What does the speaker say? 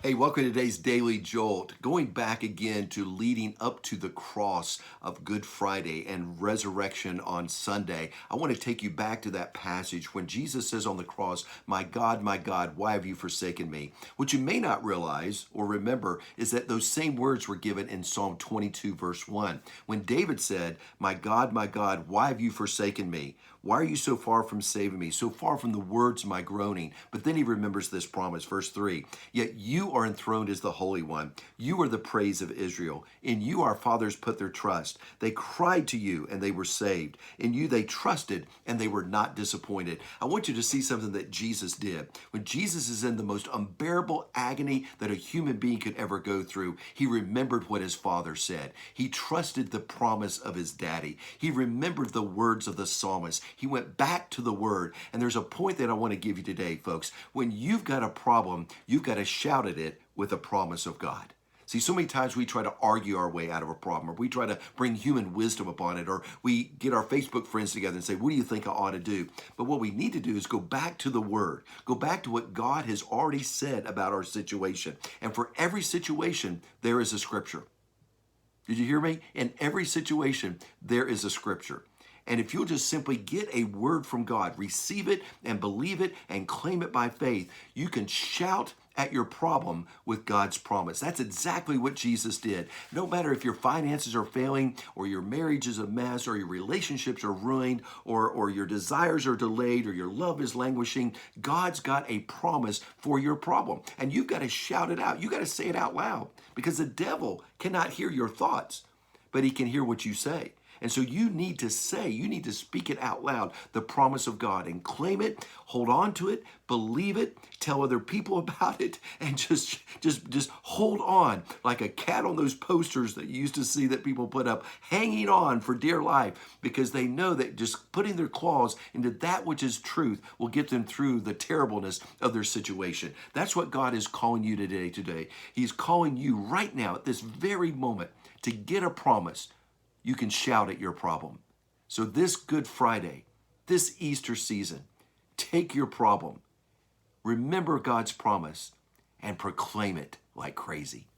Hey, welcome to today's Daily Jolt. Going back again to leading up to the cross of Good Friday and resurrection on Sunday, I want to take you back to that passage when Jesus says on the cross, my God, why have you forsaken me?" What you may not realize or remember is that those same words were given in Psalm 22, verse 1, when David said, my God, why have you forsaken me? Why are you so far from saving me, so far from the words of my groaning? But then he remembers this promise, verse 3, "Yet you are enthroned as the Holy One. You are the praise of Israel. In you our fathers put their trust. They cried to you and they were saved. In you they trusted and they were not disappointed." I want you to see something that Jesus did. When Jesus is in the most unbearable agony that a human being could ever go through, he remembered what his father said. He trusted the promise of his daddy. He remembered the words of the psalmist. He went back to the word. And there's a point that I want to give you today, folks. When you've got a problem, you've got to shout at it with a promise of God. See, so many times we try to argue our way out of a problem, or we try to bring human wisdom upon it, or we get our Facebook friends together and say, "What do you think I ought to do?" But what we need to do is go back to the word, go back to what God has already said about our situation. And for every situation, there is a scripture. Did you hear me? In every situation, there is a scripture. And if you'll just simply get a word from God, receive it and believe it and claim it by faith, you can shout at your problem with God's promise. That's exactly what Jesus did. No matter if your finances are failing, or your marriage is a mess, or your relationships are ruined, or your desires are delayed, or your love is languishing, God's got a promise for your problem. And you've got to shout it out. You've got to say it out loud, because the devil cannot hear your thoughts, but he can hear what you say. And so you need to speak it out loud, the promise of God, and claim it, hold on to it, believe it, tell other people about it, and just hold on like a cat on those posters that you used to see that people put up, hanging on for dear life, because they know that just putting their claws into that which is truth will get them through the terribleness of their situation. That's what God is calling you today. He's calling you right now at this very moment to get a promise. You can shout at your problem. So this Good Friday, this Easter season, take your problem, remember God's promise, and proclaim it like crazy.